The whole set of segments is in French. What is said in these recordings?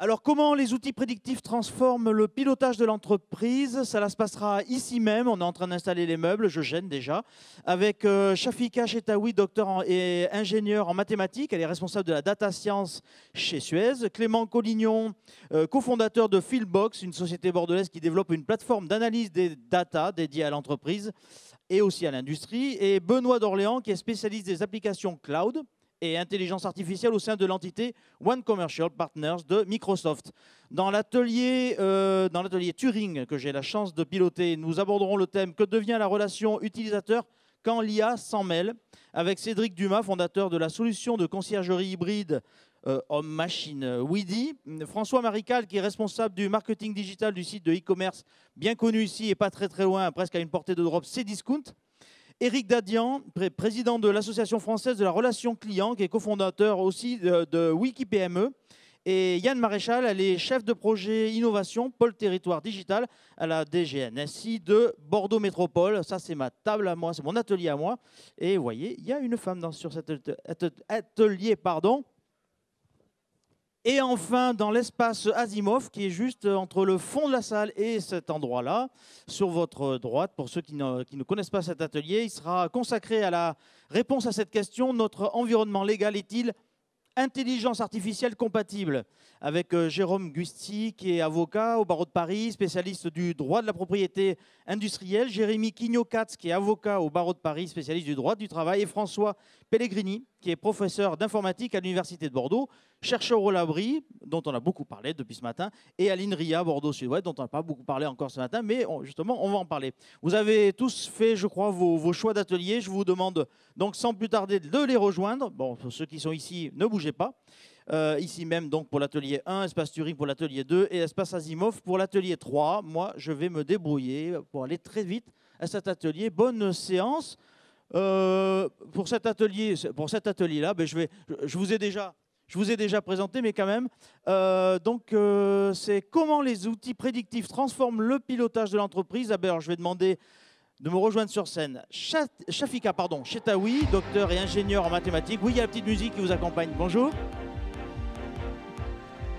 Alors, comment les outils prédictifs transforment le pilotage de l'entreprise? Ça se passera ici même. On est en train d'installer les meubles, je gêne déjà, avec Shafika Chetaoui, docteur et ingénieure en mathématiques. Elle est responsable de la data science chez Suez. Clément Collignon, cofondateur de Philbox, une société bordelaise qui développe une plateforme d'analyse des data dédiée à l'entreprise et aussi à l'industrie. Et Benoît d'Orléans, qui est spécialiste des applications cloud et intelligence artificielle au sein de l'entité One Commercial Partners de Microsoft. Dans l'atelier Turing que j'ai la chance de piloter, nous aborderons le thème « Que devient la relation utilisateur quand l'IA s'en mêle ?» avec Cédric Dumas, fondateur de la solution de conciergerie hybride homme-machine Weedy, François Marical, qui est responsable du marketing digital du site de e-commerce bien connu ici et pas très loin, presque à une portée de drop, Cdiscount. Éric Dadian, président de l'Association française de la relation client, qui est cofondateur aussi de WikiPME. Et Yann Maréchal, elle est chef de projet innovation, pôle territoire digital à la DGNSI de Bordeaux Métropole. Ça, c'est ma table à moi, c'est mon atelier à moi. Et vous voyez, il y a une femme sur cet atelier, pardon. Et enfin, dans l'espace Asimov, qui est juste entre le fond de la salle et cet endroit-là, sur votre droite, pour ceux qui ne connaissent pas cet atelier, il sera consacré à la réponse à cette question: notre environnement légal est-il intelligence artificielle compatible? Avec Jérôme Gusti, qui est avocat au barreau de Paris, spécialiste du droit de la propriété industrielle, Jérémy Quignot-Katz, qui est avocat au barreau de Paris, spécialiste du droit du travail, et François Pellegrini, qui est professeur d'informatique à l'Université de Bordeaux, chercheur au Labri, dont on a beaucoup parlé depuis ce matin, et à l'INRIA Bordeaux-Sud-Ouest, dont on n'a pas beaucoup parlé encore ce matin, mais justement, on va en parler. Vous avez tous fait, je crois, vos choix d'atelier. Je vous demande donc sans plus tarder de les rejoindre. Bon, pour ceux qui sont ici, ne bougez pas. Ici même donc pour l'atelier 1, espace Turing pour l'atelier 2 et espace Asimov pour l'atelier 3. Moi, je vais me débrouiller pour aller très vite à cet atelier. Bonne séance. Pour cet atelier-là, ben, je vous ai déjà présenté, mais quand même. C'est comment les outils prédictifs transforment le pilotage de l'entreprise. Alors, je vais demander de me rejoindre sur scène Shafika Chetaoui, docteur et ingénieur en mathématiques. Oui, il y a la petite musique qui vous accompagne. Bonjour.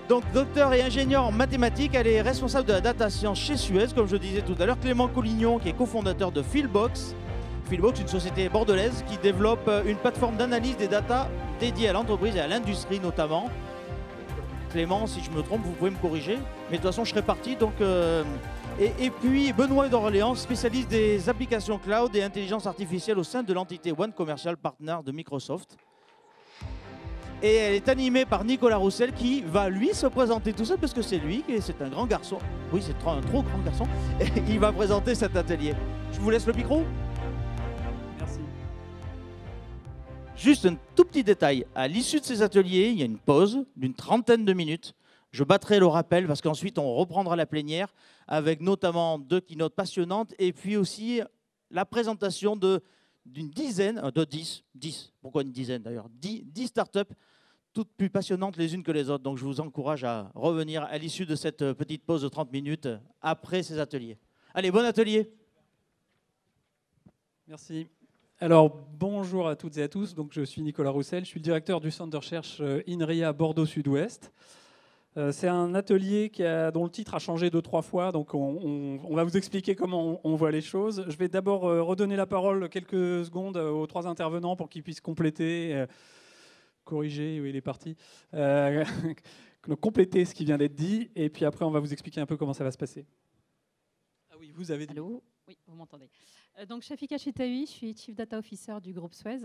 Donc, docteur et ingénieur en mathématiques, elle est responsable de la data science chez Suez, comme je disais tout à l'heure. Clément Collignon, qui est cofondateur de Philbox. Philbox, une société bordelaise qui développe une plateforme d'analyse des data dédiée à l'entreprise et à l'industrie notamment. Clément, si je me trompe, vous pouvez me corriger. Mais de toute façon, je serai parti. Donc, et puis, Benoît d'Orléans, spécialiste des applications cloud et intelligence artificielle au sein de l'entité One Commercial Partner de Microsoft. Et elle est animée par Nicolas Roussel, qui va lui se présenter tout seul parce que c'est lui, c'est un grand garçon. Oui, c'est un trop grand garçon. Et il va présenter cet atelier. Je vous laisse le micro. Merci. Juste un tout petit détail. À l'issue de ces ateliers, il y a une pause d'une 30aine de minutes. Je battrai le rappel parce qu'ensuite, on reprendra la plénière avec notamment 2 keynotes passionnantes et puis aussi la présentation d'une dizaine, de 10, pourquoi une dizaine d'ailleurs, 10 startups, toutes plus passionnantes les unes que les autres. Donc je vous encourage à revenir à l'issue de cette petite pause de 30 minutes après ces ateliers. Allez, bon atelier. Merci. Alors, bonjour à toutes et à tous. Donc, je suis Nicolas Roussel, je suis le directeur du centre de recherche INRIA Bordeaux Sud-Ouest. C'est un atelier dont le titre a changé 2-3 fois, donc on va vous expliquer comment on voit les choses. Je vais d'abord redonner la parole quelques secondes aux 3 intervenants pour qu'ils puissent compléter, corriger, oui, il est parti, compléter ce qui vient d'être dit, et puis après on va vous expliquer un peu comment ça va se passer. Ah oui, vous avez dit. Allô ? Oui, vous m'entendez. Donc, Shafika Chetaoui, je suis Chief Data Officer du groupe Suez.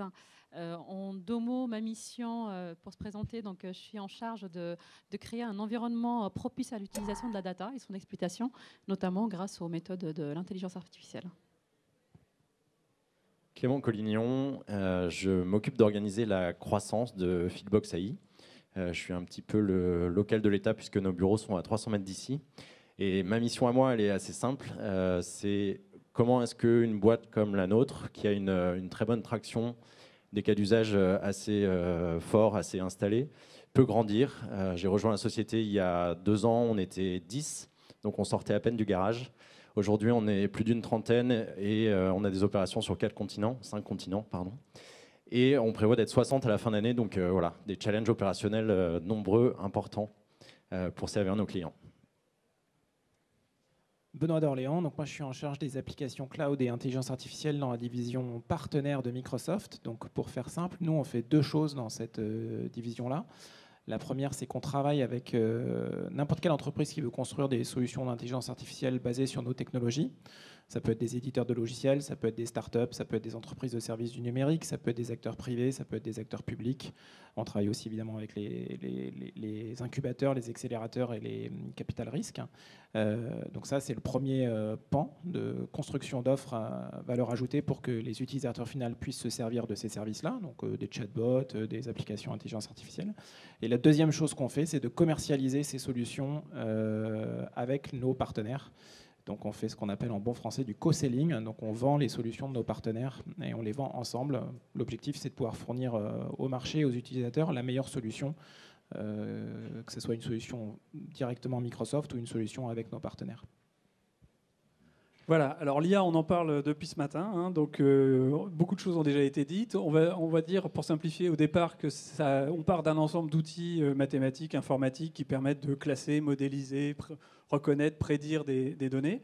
En 2 mots, ma mission pour se présenter, donc, je suis en charge de créer un environnement propice à l'utilisation de la data et son exploitation, notamment grâce aux méthodes de l'intelligence artificielle. Clément Collignon, je m'occupe d'organiser la croissance de Philbox AI. Je suis un petit peu le local de l'État puisque nos bureaux sont à 300 mètres d'ici. Et ma mission à moi, elle est assez simple. C'est comment est-ce qu'une boîte comme la nôtre, qui a une très bonne traction, des cas d'usage assez forts, assez installés, peut grandir. J'ai rejoint la société il y a 2 ans, on était 10, donc on sortait à peine du garage. Aujourd'hui, on est plus d'une trentaine et on a des opérations sur 5 continents, pardon. Et on prévoit d'être 60 à la fin d'année, donc voilà, des challenges opérationnels nombreux, importants. pour servir nos clients. Benoît d'Orléans, donc moi je suis en charge des applications cloud et intelligence artificielle dans la division partenaire de Microsoft. Donc pour faire simple, nous on fait deux choses dans cette division-là. La première, c'est qu'on travaille avec n'importe quelle entreprise qui veut construire des solutions d'intelligence artificielle basées sur nos technologies. Ça peut être des éditeurs de logiciels, ça peut être des startups, ça peut être des entreprises de services du numérique, ça peut être des acteurs privés, ça peut être des acteurs publics. On travaille aussi évidemment avec les incubateurs, les accélérateurs et les capital risques. Donc ça, c'est le premier pan de construction d'offres à valeur ajoutée pour que les utilisateurs finaux puissent se servir de ces services-là, donc des chatbots, des applications intelligence artificielle. Et la deuxième chose qu'on fait, c'est de commercialiser ces solutions avec nos partenaires. Donc on fait ce qu'on appelle en bon français du co-selling. Donc on vend les solutions de nos partenaires et on les vend ensemble. L'objectif, c'est de pouvoir fournir au marché, aux utilisateurs, la meilleure solution, que ce soit une solution directement Microsoft ou une solution avec nos partenaires. Voilà, alors l'IA, on en parle depuis ce matin, hein, donc beaucoup de choses ont déjà été dites. On va dire, pour simplifier, au départ, on part d'un ensemble d'outils mathématiques, informatiques, qui permettent de classer, modéliser, reconnaître, prédire des données.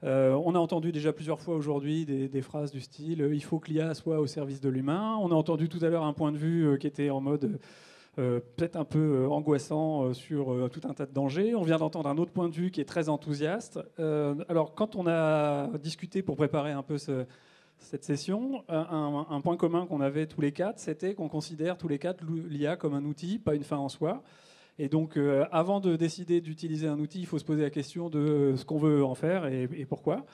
On a entendu déjà plusieurs fois aujourd'hui des phrases du style « il faut que l'IA soit au service de l'humain ». On a entendu tout à l'heure un point de vue qui était en mode... peut-être un peu angoissant sur tout un tas de dangers. On vient d'entendre un autre point de vue qui est très enthousiaste. Alors, quand on a discuté pour préparer un peu cette session, un point commun qu'on avait tous les quatre, c'était qu'on considère tous les quatre l'IA comme un outil, pas une fin en soi. Et donc, avant de décider d'utiliser un outil, il faut se poser la question de ce qu'on veut en faire et pourquoi.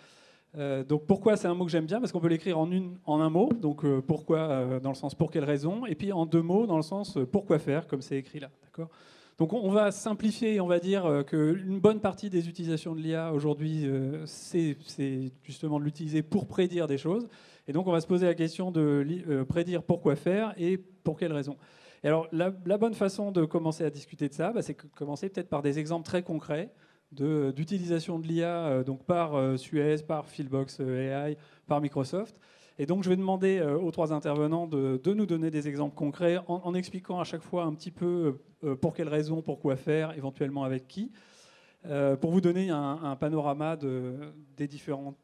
Donc pourquoi, c'est un mot que j'aime bien parce qu'on peut l'écrire en un mot, donc pourquoi dans le sens pour quelle raison, et puis en deux mots dans le sens pourquoi faire, comme c'est écrit là. D'accord ? Donc on va simplifier et on va dire qu'une bonne partie des utilisations de l'IA aujourd'hui, c'est justement de l'utiliser pour prédire des choses. Et donc on va se poser la question de prédire pourquoi faire et pour quelle raison. Et alors la bonne façon de commencer à discuter de ça, c'est de commencer peut-être par des exemples très concrets d'utilisation de l'IA donc par Suez, par Fieldbox AI, par Microsoft. Et donc je vais demander aux trois intervenants de nous donner des exemples concrets en expliquant à chaque fois un petit peu pour quelles raisons, pourquoi faire, éventuellement avec qui, pour vous donner un panorama de différents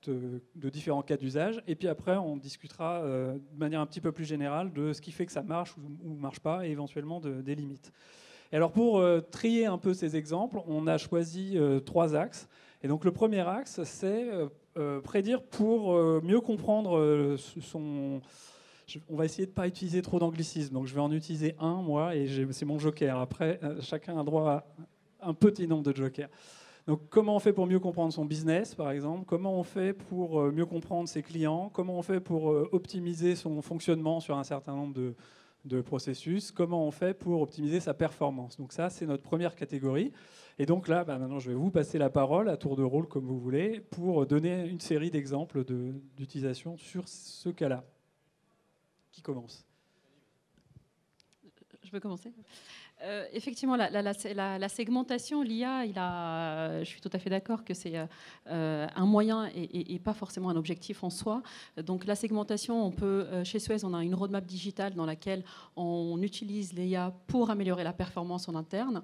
cas d'usage. Et puis après, on discutera de manière un petit peu plus générale de ce qui fait que ça marche ou ne marche pas et éventuellement des limites. Et alors pour trier un peu ces exemples, on a choisi trois axes. Et donc le premier axe, c'est prédire pour mieux comprendre on va essayer de ne pas utiliser trop d'anglicisme. Donc je vais en utiliser un, moi, et c'est mon joker. Après, chacun a droit à un petit nombre de jokers. Donc comment on fait pour mieux comprendre son business, par exemple ? Comment on fait pour mieux comprendre ses clients ? Comment on fait pour optimiser son fonctionnement sur un certain nombre de processus, comment on fait pour optimiser sa performance. Donc ça, c'est notre première catégorie. Et donc là, maintenant, je vais vous passer la parole à tour de rôle, comme vous voulez, pour donner une série d'exemples d'utilisation sur ce cas-là. Qui commence ? Je peux commencer ? Effectivement, la segmentation, l'IA, je suis tout à fait d'accord que c'est un moyen et pas forcément un objectif en soi. Donc la segmentation, chez Suez, on a une roadmap digitale dans laquelle on utilise l'IA pour améliorer la performance en interne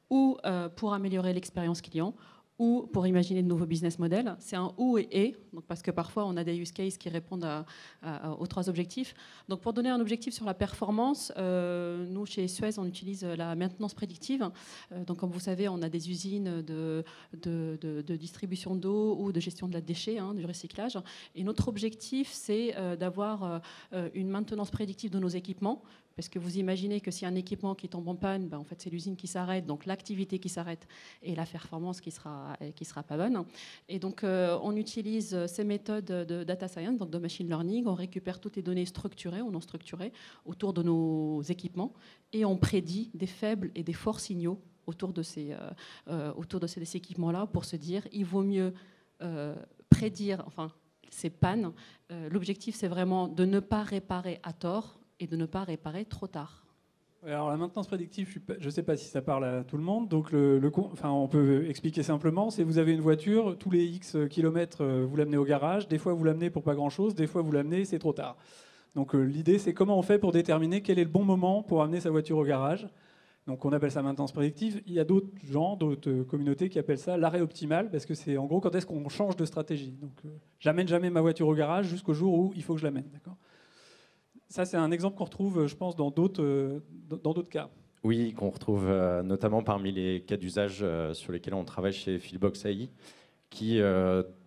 ou pour améliorer l'expérience client ou pour imaginer de nouveaux business models. C'est un ou et, donc parce que parfois on a des use cases qui répondent aux trois objectifs. Donc pour donner un objectif sur la performance, nous chez Suez on utilise la maintenance prédictive. Donc comme vous savez, on a des usines de distribution d'eau ou de gestion de la déchet, du recyclage. Et notre objectif c'est d'avoir une maintenance prédictive de nos équipements. Parce que vous imaginez que si un équipement qui tombe en panne, en fait c'est l'usine qui s'arrête, donc l'activité qui s'arrête et la performance qui sera pas bonne. Et donc on utilise ces méthodes de data science, donc de machine learning, on récupère toutes les données structurées ou non structurées autour de nos équipements et on prédit des faibles et des forts signaux autour de ces équipements-là pour se dire il vaut mieux prédire ces pannes. L'objectif c'est vraiment de ne pas réparer à tort et de ne pas réparer trop tard. Alors la maintenance prédictive, je ne sais pas si ça parle à tout le monde, donc on peut expliquer simplement, c'est vous avez une voiture, tous les X kilomètres, vous l'amenez au garage, des fois vous l'amenez pour pas grand-chose, des fois vous l'amenez, c'est trop tard. Donc l'idée c'est comment on fait pour déterminer quel est le bon moment pour amener sa voiture au garage. Donc on appelle ça maintenance prédictive. Il y a d'autres gens, d'autres communautés qui appellent ça l'arrêt optimal, parce que c'est en gros quand est-ce qu'on change de stratégie. Donc j'amène jamais ma voiture au garage jusqu'au jour où il faut que je l'amène. D'accord ? Ça, c'est un exemple qu'on retrouve, je pense, dans d'autres cas. Oui, qu'on retrouve notamment parmi les cas d'usage sur lesquels on travaille chez Fieldbox AI, qui,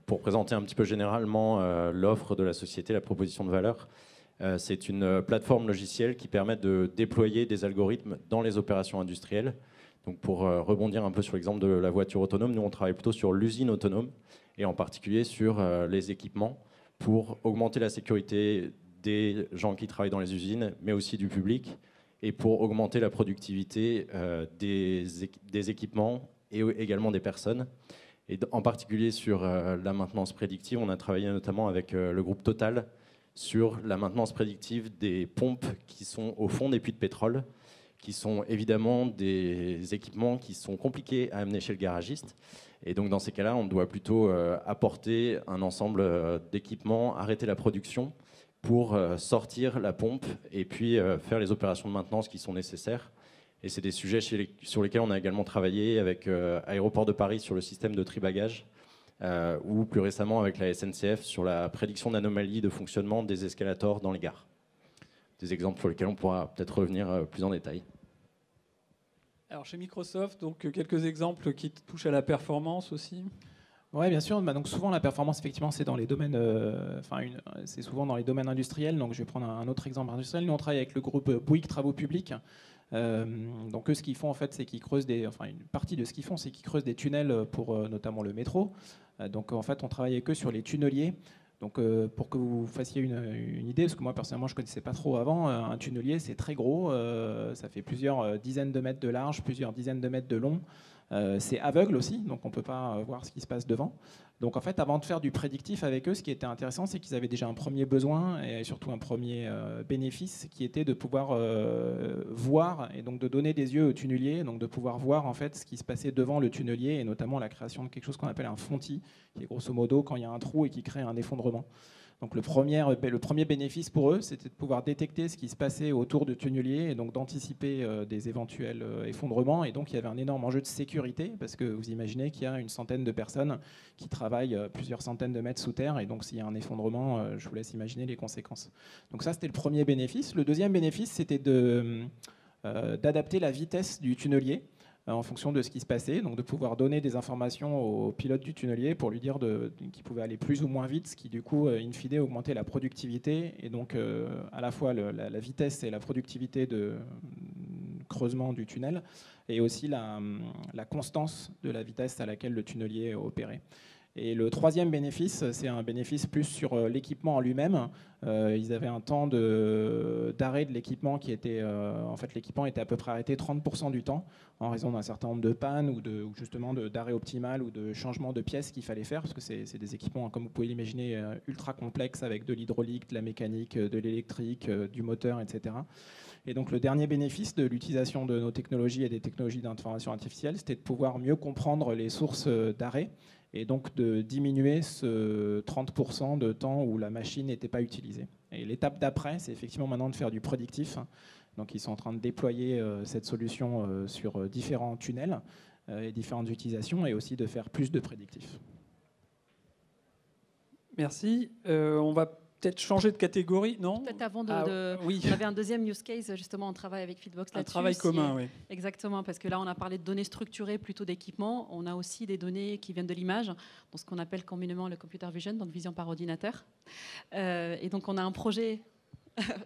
pour présenter un petit peu généralement l'offre de la société, la proposition de valeur, c'est une plateforme logicielle qui permet de déployer des algorithmes dans les opérations industrielles. Donc pour rebondir un peu sur l'exemple de la voiture autonome, nous on travaille plutôt sur l'usine autonome et en particulier sur les équipements pour augmenter la sécurité des gens qui travaillent dans les usines, mais aussi du public, et pour augmenter la productivité des équipements et également des personnes. Et en particulier sur la maintenance prédictive, on a travaillé notamment avec le groupe Total sur la maintenance prédictive des pompes qui sont au fond des puits de pétrole, qui sont évidemment des équipements qui sont compliqués à amener chez le garagiste. Et donc dans ces cas-là, on doit plutôt apporter un ensemble d'équipements, arrêter la production pour sortir la pompe et puis faire les opérations de maintenance qui sont nécessaires. Et c'est des sujets sur lesquels on a également travaillé avec Aéroport de Paris sur le système de tri-bagages, ou plus récemment avec la SNCF sur la prédiction d'anomalies de fonctionnement des escalators dans les gares. Des exemples sur lesquels on pourra peut-être revenir plus en détail. Alors chez Microsoft, donc quelques exemples qui touchent à la performance aussi. Oui, bien sûr. Donc souvent la performance, effectivement, c'est dans les domaines, c'est souvent dans les domaines industriels. Donc je vais prendre un autre exemple industriel. Nous on travaille avec le groupe Bouygues Travaux Publics. Donc eux, ce qu'ils font en fait, c'est qu'ils creusent une partie de ce qu'ils font, c'est qu'ils creusent des tunnels pour notamment le métro. Donc en fait, on travaille avec eux sur les tunneliers. Donc pour que vous fassiez une idée, parce que moi personnellement je ne connaissais pas trop avant, un tunnelier c'est très gros, ça fait plusieurs dizaines de mètres de large, plusieurs dizaines de mètres de long. C'est aveugle aussi, donc on ne peut pas voir ce qui se passe devant. Donc en fait, avant de faire du prédictif avec eux, ce qui était intéressant, c'est qu'ils avaient déjà un premier besoin et surtout un premier bénéfice, qui était de pouvoir voir et donc de donner des yeux au tunnelier, donc de pouvoir voir en fait ce qui se passait devant le tunnelier et notamment la création de quelque chose qu'on appelle un fontis, qui est grosso modo quand il y a un trou et qui crée un effondrement. Donc le premier bénéfice pour eux, c'était de pouvoir détecter ce qui se passait autour du tunnelier et donc d'anticiper des éventuels effondrements. Et donc il y avait un énorme enjeu de sécurité parce que vous imaginez qu'il y a une centaine de personnes qui travaillent plusieurs centaines de mètres sous terre. Et donc s'il y a un effondrement, je vous laisse imaginer les conséquences. Donc ça, c'était le premier bénéfice. Le deuxième bénéfice, c'était d'adapter la vitesse du tunnelier en fonction de ce qui se passait, donc de pouvoir donner des informations au pilote du tunnelier pour lui dire qu'il pouvait aller plus ou moins vite, ce qui du coup, in fine, augmentait la productivité et donc à la fois la vitesse et la productivité de creusement du tunnel et aussi la constance de la vitesse à laquelle le tunnelier opérait. Et le troisième bénéfice, c'est un bénéfice plus sur l'équipement en lui-même. Ils avaient un temps d'arrêt de l'équipement qui était... en fait, l'équipement était à peu près arrêté 30% du temps en raison d'un certain nombre de pannes ou justement d'arrêt optimal ou de changement de pièces qu'il fallait faire parce que c'est des équipements, comme vous pouvez l'imaginer, ultra complexes avec de l'hydraulique, de la mécanique, de l'électrique, du moteur, etc. Et donc le dernier bénéfice de l'utilisation de nos technologies et des technologies d'information artificielle, c'était de pouvoir mieux comprendre les sources d'arrêt et donc de diminuer ce 30% de temps où la machine n'était pas utilisée. Et l'étape d'après, c'est effectivement maintenant de faire du prédictif. Donc ils sont en train de déployer cette solution sur différents tunnels et différentes utilisations et aussi de faire plus de prédictif. Merci. On va peut-être changer de catégorie, non ? Peut-être avant oui. On avait un deuxième use case, justement, on travaille avec Fieldbox là-dessus. Un travail commun, oui. Exactement, parce que là, on a parlé de données structurées plutôt d'équipement. On a aussi des données qui viennent de l'image, donc ce qu'on appelle communément le computer vision, donc vision par ordinateur. Et donc, on a un projet...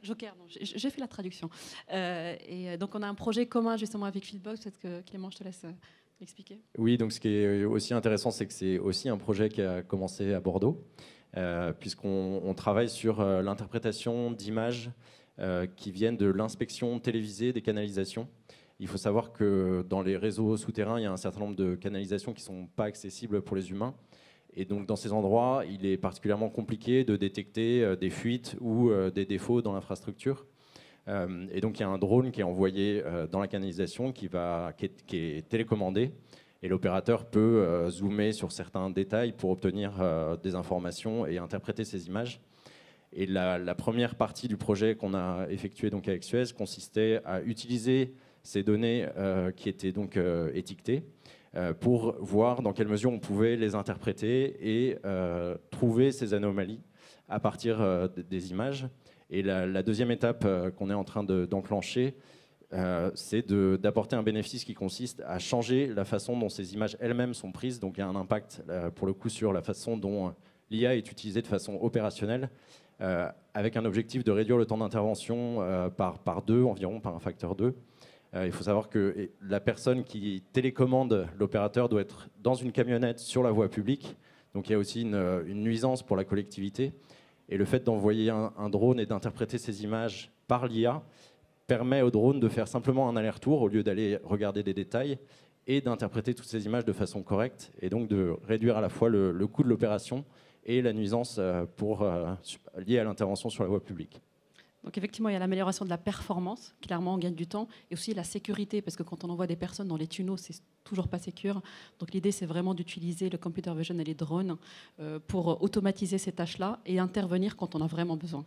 Joker, non, j'ai fait la traduction. Et donc, on a un projet commun, justement, avec Fieldbox. Peut-être que, Clément, je te laisse expliquer. Oui, donc ce qui est aussi intéressant, c'est que c'est aussi un projet qui a commencé à Bordeaux. Puisqu'on travaille sur l'interprétation d'images qui viennent de l'inspection télévisée des canalisations. Il faut savoir que dans les réseaux souterrains, il y a un certain nombre de canalisations qui ne sont pas accessibles pour les humains. Et donc dans ces endroits, il est particulièrement compliqué de détecter des fuites ou des défauts dans l'infrastructure. Et donc il y a un drone qui est envoyé dans la canalisation qui est télécommandé. Et l'opérateur peut zoomer sur certains détails pour obtenir des informations et interpréter ces images. Et la première partie du projet qu'on a effectué donc avec Suez consistait à utiliser ces données qui étaient donc étiquetées pour voir dans quelle mesure on pouvait les interpréter et trouver ces anomalies à partir des images. Et la deuxième étape qu'on est en train d'enclencher, c'est d'apporter un bénéfice qui consiste à changer la façon dont ces images elles-mêmes sont prises. Donc il y a un impact pour le coup sur la façon dont l'IA est utilisée de façon opérationnelle, avec un objectif de réduire le temps d'intervention par 2 environ, par un facteur 2. Il faut savoir que la personne qui télécommande l'opérateur doit être dans une camionnette sur la voie publique. Donc il y a aussi une nuisance pour la collectivité. Et le fait d'envoyer un drone et d'interpréter ces images par l'IA permet au drone de faire simplement un aller-retour au lieu d'aller regarder des détails et d'interpréter toutes ces images de façon correcte et donc de réduire à la fois le coût de l'opération et la nuisance liée à l'intervention sur la voie publique. Donc effectivement, il y a l'amélioration de la performance, clairement on gagne du temps, et aussi la sécurité, parce que quand on envoie des personnes dans les tunnels, c'est toujours pas sécure. Donc l'idée, c'est vraiment d'utiliser le computer vision et les drones pour automatiser ces tâches-là et intervenir quand on a vraiment besoin.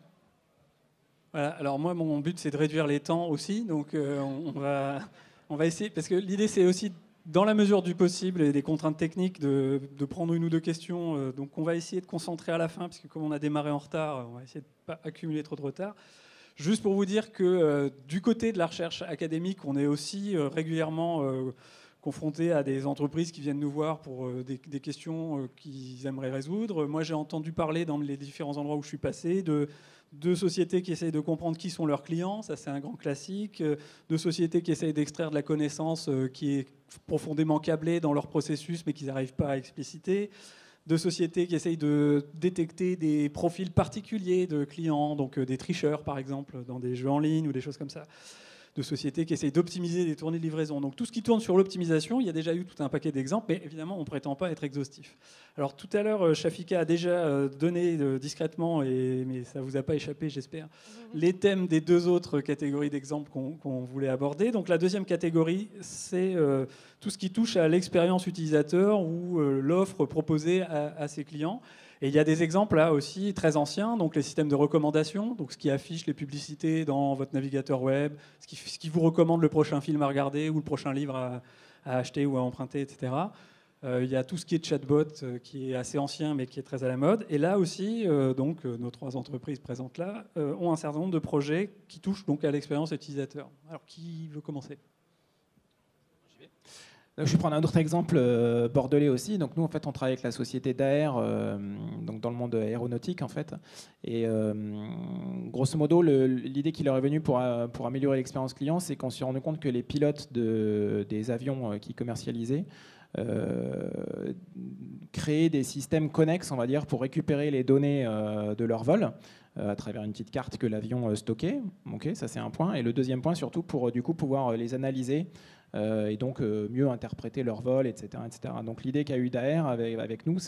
Voilà, alors moi, mon but, c'est de réduire les temps aussi, donc on va essayer, parce que l'idée, c'est aussi, dans la mesure du possible et des contraintes techniques, de prendre une ou deux questions. Donc on va essayer de concentrer à la fin, parce que comme on a démarré en retard, on va essayer de ne pas accumuler trop de retard. Juste pour vous dire que du côté de la recherche académique, on est aussi régulièrement confronté à des entreprises qui viennent nous voir pour des questions qu'ils aimeraient résoudre. Moi, j'ai entendu parler dans les différents endroits où je suis passé de sociétés qui essayent de comprendre qui sont leurs clients, ça c'est un grand classique, de sociétés qui essayent d'extraire de la connaissance qui est profondément câblée dans leur processus mais qu'ils n'arrivent pas à expliciter, de sociétés qui essayent de détecter des profils particuliers de clients, donc des tricheurs par exemple dans des jeux en ligne ou des choses comme ça, de sociétés qui essayent d'optimiser des tournées de livraison. Donc tout ce qui tourne sur l'optimisation, il y a déjà eu tout un paquet d'exemples, mais évidemment on ne prétend pas être exhaustif. Alors tout à l'heure, Shafika a déjà donné discrètement, mais ça ne vous a pas échappé j'espère, les thèmes des deux autres catégories d'exemples qu'on voulait aborder. Donc la deuxième catégorie, c'est tout ce qui touche à l'expérience utilisateur ou l'offre proposée à ses clients. Et il y a des exemples là aussi très anciens, donc les systèmes de recommandation, donc ce qui affiche les publicités dans votre navigateur web, ce qui vous recommande le prochain film à regarder ou le prochain livre à acheter ou à emprunter, etc. Il y a tout ce qui est chatbot qui est assez ancien mais qui est très à la mode. Et là aussi, donc, nos trois entreprises présentes là ont un certain nombre de projets qui touchent donc à l'expérience utilisateur. Alors qui veut commencer ? Je vais prendre un autre exemple bordelais aussi. Donc nous, en fait, on travaille avec la société Daher, donc dans le monde aéronautique, en fait. Et grosso modo, l'idée qui leur est venue pour améliorer l'expérience client, c'est qu'on s'est rendu compte que les pilotes des avions qui commercialisaient créaient des systèmes connexes, on va dire, pour récupérer les données de leur vol à travers une petite carte que l'avion stockait. Ok, ça c'est un point. Et le deuxième point, surtout, pour du coup pouvoir les analyser et donc mieux interpréter leur vol, etc., etc. Donc l'idée qu'a eu Daher avec nous,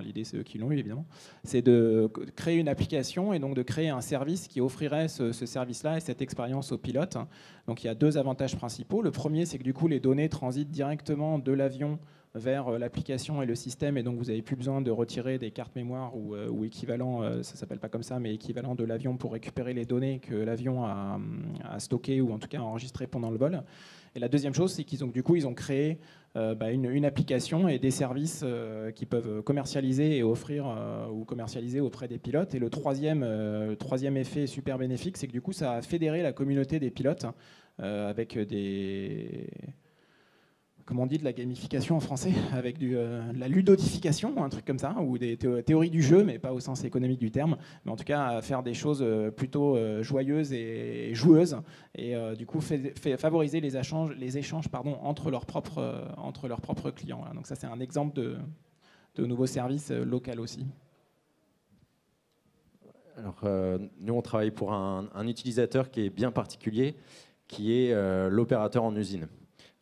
l'idée c'est eux qui l'ont eu évidemment, c'est de créer une application et donc de créer un service qui offrirait ce service-là et cette expérience aux pilotes. Donc il y a deux avantages principaux. Le premier, c'est que du coup les données transitent directement de l'avion vers l'application et le système, et donc vous n'avez plus besoin de retirer des cartes mémoire ou équivalent, ça ne s'appelle pas comme ça, mais équivalent de l'avion pour récupérer les données que l'avion a stockées ou en tout cas enregistrées pendant le vol. Et la deuxième chose, c'est qu'ils ont créé une application et des services qui peuvent commercialiser et offrir ou commercialiser auprès des pilotes. Et le troisième effet super bénéfique, c'est que du coup, ça a fédéré la communauté des pilotes avec comment on dit, de la gamification en français, avec de la ludodification, un truc comme ça, ou des théories du jeu, mais pas au sens économique du terme, mais en tout cas à faire des choses plutôt joyeuses et joueuses, et du coup favoriser les échanges entre leurs propres clients. Voilà. Donc ça, c'est un exemple de nouveaux services locaux aussi. Alors, nous, on travaille pour un utilisateur qui est bien particulier, qui est l'opérateur en usine.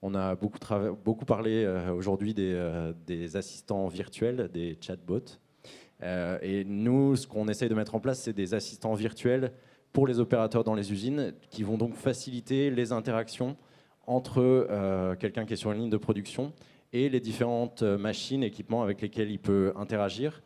On a beaucoup parlé aujourd'hui des assistants virtuels, des chatbots. Et nous, ce qu'on essaye de mettre en place, c'est des assistants virtuels pour les opérateurs dans les usines qui vont donc faciliter les interactions entre quelqu'un qui est sur une ligne de production et les différentes machines, équipements avec lesquels il peut interagir.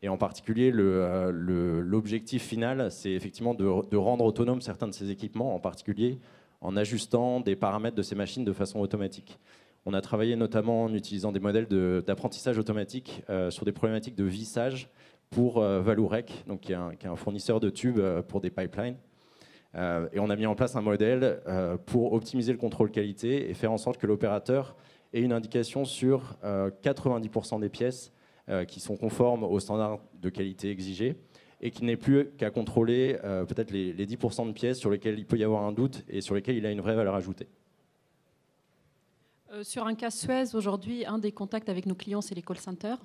Et en particulier, l'objectif final, c'est effectivement de rendre autonomes certains de ces équipements, en particulier en ajustant des paramètres de ces machines de façon automatique. On a travaillé notamment en utilisant des modèles d'apprentissage automatique sur des problématiques de vissage pour Vallourec, donc qui est un fournisseur de tubes pour des pipelines. Et on a mis en place un modèle pour optimiser le contrôle qualité et faire en sorte que l'opérateur ait une indication sur 90% des pièces qui sont conformes aux standards de qualité exigés et qu'il n'ait plus qu'à contrôler peut-être les 10% de pièces sur lesquelles il peut y avoir un doute et sur lesquelles il a une vraie valeur ajoutée. Sur un cas Suez, aujourd'hui, un des contacts avec nos clients, c'est les call centers.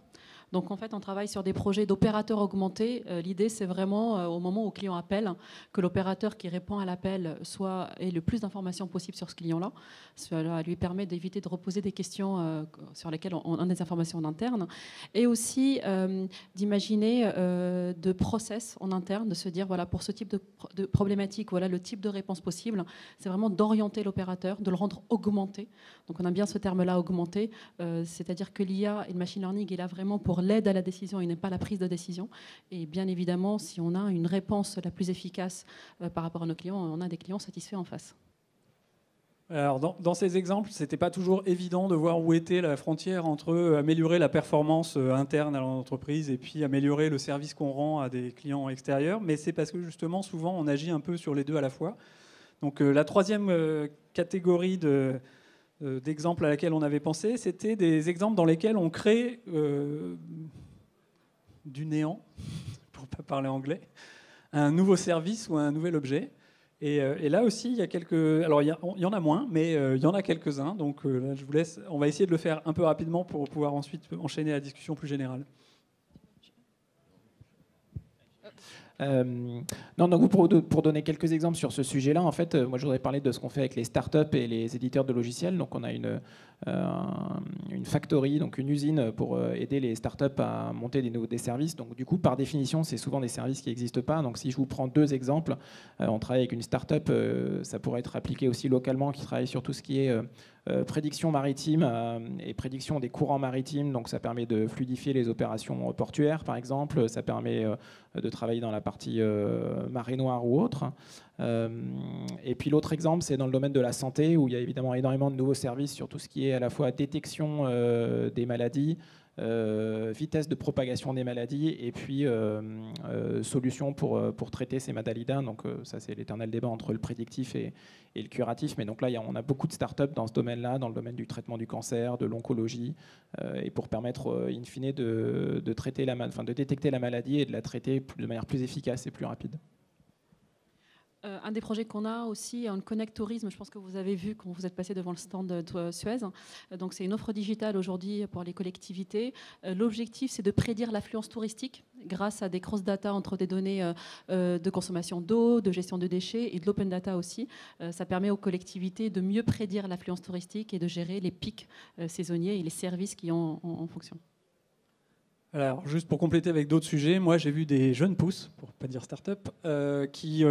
Donc, en fait, on travaille sur des projets d'opérateurs augmentés. L'idée, c'est vraiment, au moment où le client appelle, que l'opérateur qui répond à l'appel ait le plus d'informations possible sur ce client-là. Cela lui permet d'éviter de reposer des questions sur lesquelles on a des informations en interne. Et aussi d'imaginer de process en interne, de se dire, voilà, pour ce type de problématique, voilà le type de réponse possible. C'est vraiment d'orienter l'opérateur, de le rendre augmenté. Donc, on a bien ce terme-là, augmenté. C'est-à-dire que l'IA et le machine learning est là vraiment pour l'aide à la décision et n'est pas la prise de décision. Et bien évidemment, si on a une réponse la plus efficace par rapport à nos clients, on a des clients satisfaits en face. Alors, dans ces exemples, ce n'était pas toujours évident de voir où était la frontière entre améliorer la performance interne à l'entreprise et puis améliorer le service qu'on rend à des clients extérieurs. Mais c'est parce que justement, souvent, on agit un peu sur les deux à la fois. Donc la troisième catégorie d'exemples à laquelle on avait pensé, c'était des exemples dans lesquels on crée du néant, pour ne pas parler anglais, un nouveau service ou un nouvel objet. Et là aussi, il y a alors il y en a moins, mais il y en a quelques-uns. Donc là, je vous laisse. On va essayer de le faire un peu rapidement pour pouvoir ensuite enchaîner la discussion plus générale. Non, donc pour donner quelques exemples sur ce sujet-là, en fait, moi je voudrais parler de ce qu'on fait avec les startups et les éditeurs de logiciels. Donc on a une factory, donc une usine pour aider les startups à monter des services. Donc du coup, par définition, c'est souvent des services qui n'existent pas. Donc si je vous prends deux exemples, on travaille avec une startup, ça pourrait être appliqué aussi localement, qui travaille sur tout ce qui est prédiction maritime et prédiction des courants maritimes. Donc ça permet de fluidifier les opérations portuaires, par exemple. Ça permet de travailler dans la partie marée noire ou autre. Et puis l'autre exemple, c'est dans le domaine de la santé, où il y a évidemment énormément de nouveaux services sur tout ce qui est à la fois détection des maladies, vitesse de propagation des maladies, et puis solutions pour traiter ces maladies. Donc ça, c'est l'éternel débat entre le prédictif et le curatif. Mais donc là, on a beaucoup de startups dans ce domaine-là, dans le domaine du traitement du cancer, de l'oncologie, et pour permettre, in fine, de détecter la maladie et de la traiter de manière plus efficace et plus rapide. Un des projets qu'on a aussi, un Connect Tourisme, je pense que vous avez vu quand vous êtes passé devant le stand de Suez. Donc c'est une offre digitale aujourd'hui pour les collectivités. L'objectif, c'est de prédire l'affluence touristique grâce à des cross-data entre des données de consommation d'eau, de gestion de déchets et de l'open data aussi. Ça permet aux collectivités de mieux prédire l'affluence touristique et de gérer les pics saisonniers et les services qui ont en fonction. Alors, juste pour compléter avec d'autres sujets, moi j'ai vu des jeunes pousses, pour ne pas dire start-up, qui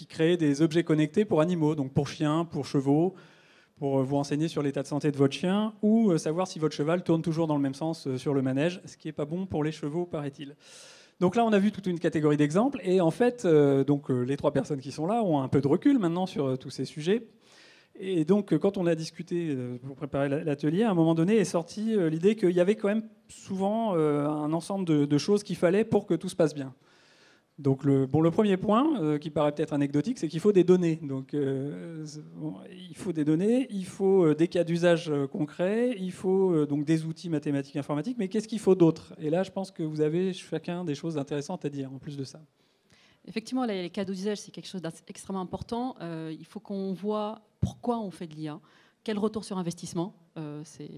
créaient des objets connectés pour animaux, donc pour chiens, pour chevaux, pour vous renseigner sur l'état de santé de votre chien ou savoir si votre cheval tourne toujours dans le même sens sur le manège, ce qui n'est pas bon pour les chevaux, paraît-il. Donc là, on a vu toute une catégorie d'exemples et en fait, les trois personnes qui sont là ont un peu de recul maintenant sur tous ces sujets. Et donc, quand on a discuté pour préparer l'atelier, à un moment donné est sortie l'idée qu'il y avait quand même souvent un ensemble de choses qu'il fallait pour que tout se passe bien. Donc, le premier point, qui paraît peut-être anecdotique, c'est qu'il faut des données. Donc, il faut des données, il faut des cas d'usage concrets, il faut donc des outils mathématiques et informatiques, mais qu'est-ce qu'il faut d'autre? Et là, je pense que vous avez chacun des choses intéressantes à dire en plus de ça. Effectivement, les cas d'usage, c'est quelque chose d'extrêmement important. Il faut qu'on voit pourquoi on fait de l'IA, quel retour sur investissement, c'est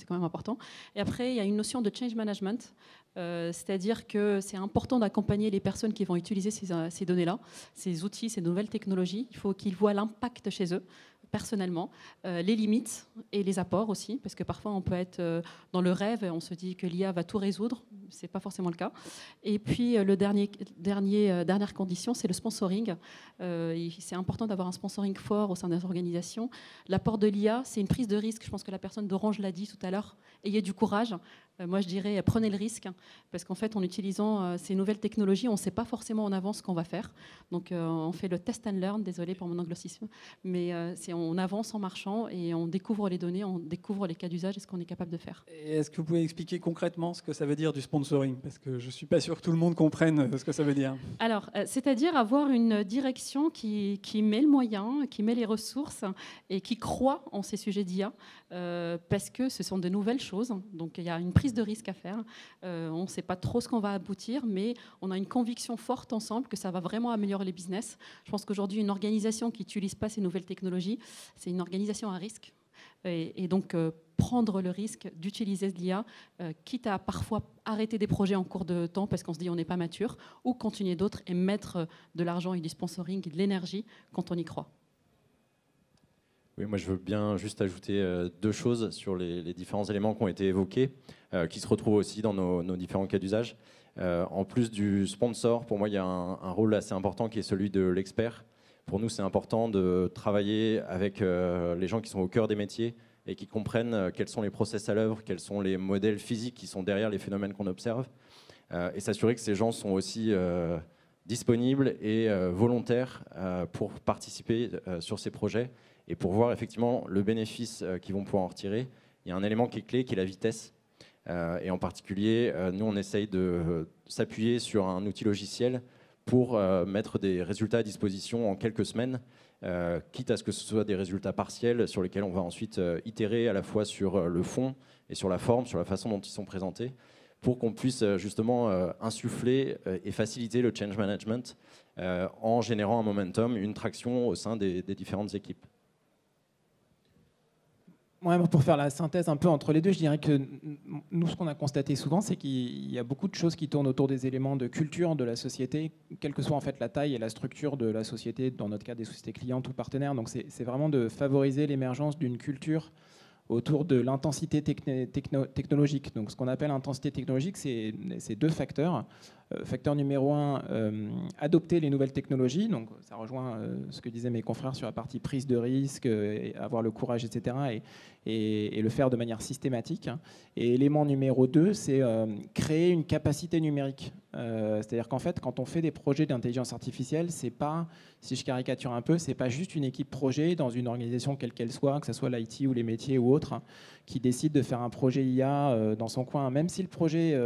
quand même important. Et après, il y a une notion de change management, c'est-à-dire que c'est important d'accompagner les personnes qui vont utiliser ces données-là, ces outils, ces nouvelles technologies. Il faut qu'ils voient l'impact chez eux, personnellement, les limites et les apports aussi, parce que parfois on peut être dans le rêve et on se dit que l'IA va tout résoudre, c'est pas forcément le cas. Et puis dernière condition, c'est le sponsoring. C'est important d'avoir un sponsoring fort au sein des organisations. L'apport de l'IA, c'est une prise de risque. Je pense que la personne d'Orange l'a dit tout à l'heure. Ayez du courage. Moi, je dirais, prenez le risque, parce qu'en fait, en utilisant ces nouvelles technologies, on ne sait pas forcément en avance ce qu'on va faire. Donc, on fait le test and learn, désolé pour mon anglicisme, mais on avance en marchant et on découvre les données, on découvre les cas d'usage et ce qu'on est capable de faire. Et est-ce que vous pouvez expliquer concrètement ce que ça veut dire du sponsoring? Parce que je ne suis pas sûr que tout le monde comprenne ce que ça veut dire. Alors, c'est-à-dire avoir une direction qui met le moyen, qui met les ressources et qui croit en ces sujets d'IA, parce que ce sont de nouvelles choses. Donc, il y a une prise de risque à faire. On ne sait pas trop ce qu'on va aboutir, mais on a une conviction forte ensemble que ça va vraiment améliorer les business. Je pense qu'aujourd'hui, une organisation qui n'utilise pas ces nouvelles technologies, c'est une organisation à risque. Et donc, prendre le risque d'utiliser de l'IA, quitte à parfois arrêter des projets en cours de temps parce qu'on se dit on n'est pas mature, ou continuer d'autres et mettre de l'argent et du sponsoring et de l'énergie quand on y croit. Oui, moi je veux bien juste ajouter deux choses sur les différents éléments qui ont été évoqués, qui se retrouvent aussi dans nos différents cas d'usage. En plus du sponsor, pour moi il y a un rôle assez important qui est celui de l'expert. Pour nous c'est important de travailler avec les gens qui sont au cœur des métiers et qui comprennent quels sont les process à l'œuvre, quels sont les modèles physiques qui sont derrière les phénomènes qu'on observe, et s'assurer que ces gens sont aussi disponibles et volontaires pour participer sur ces projets et pour voir effectivement le bénéfice qu'ils vont pouvoir en retirer. Il y a un élément qui est clé, qui est la vitesse. Et en particulier, nous, on essaye de s'appuyer sur un outil logiciel pour mettre des résultats à disposition en quelques semaines, quitte à ce que ce soit des résultats partiels sur lesquels on va ensuite itérer à la fois sur le fond et sur la forme, sur la façon dont ils sont présentés, pour qu'on puisse justement insuffler et faciliter le change management en générant un momentum, une traction au sein des différentes équipes. Ouais, pour faire la synthèse un peu entre les deux, je dirais que nous, ce qu'on a constaté souvent, c'est qu'il y a beaucoup de choses qui tournent autour des éléments de culture de la société, quelle que soit en fait la taille et la structure de la société, dans notre cas des sociétés clientes ou partenaires. Donc c'est vraiment de favoriser l'émergence d'une culture autour de l'intensité technologique. Donc ce qu'on appelle intensité technologique, c'est deux facteurs. Facteur numéro 1, adopter les nouvelles technologies. Donc ça rejoint ce que disaient mes confrères sur la partie prise de risque, avoir le courage, etc. Et le faire de manière systématique. Et élément numéro 2, c'est créer une capacité numérique. C'est-à-dire qu'en fait, quand on fait des projets d'intelligence artificielle, c'est pas, si je caricature un peu, c'est pas juste une équipe projet dans une organisation quelle qu'elle soit, que ce soit l'IT ou les métiers ou autres, qui décide de faire un projet IA dans son coin. Même si le projet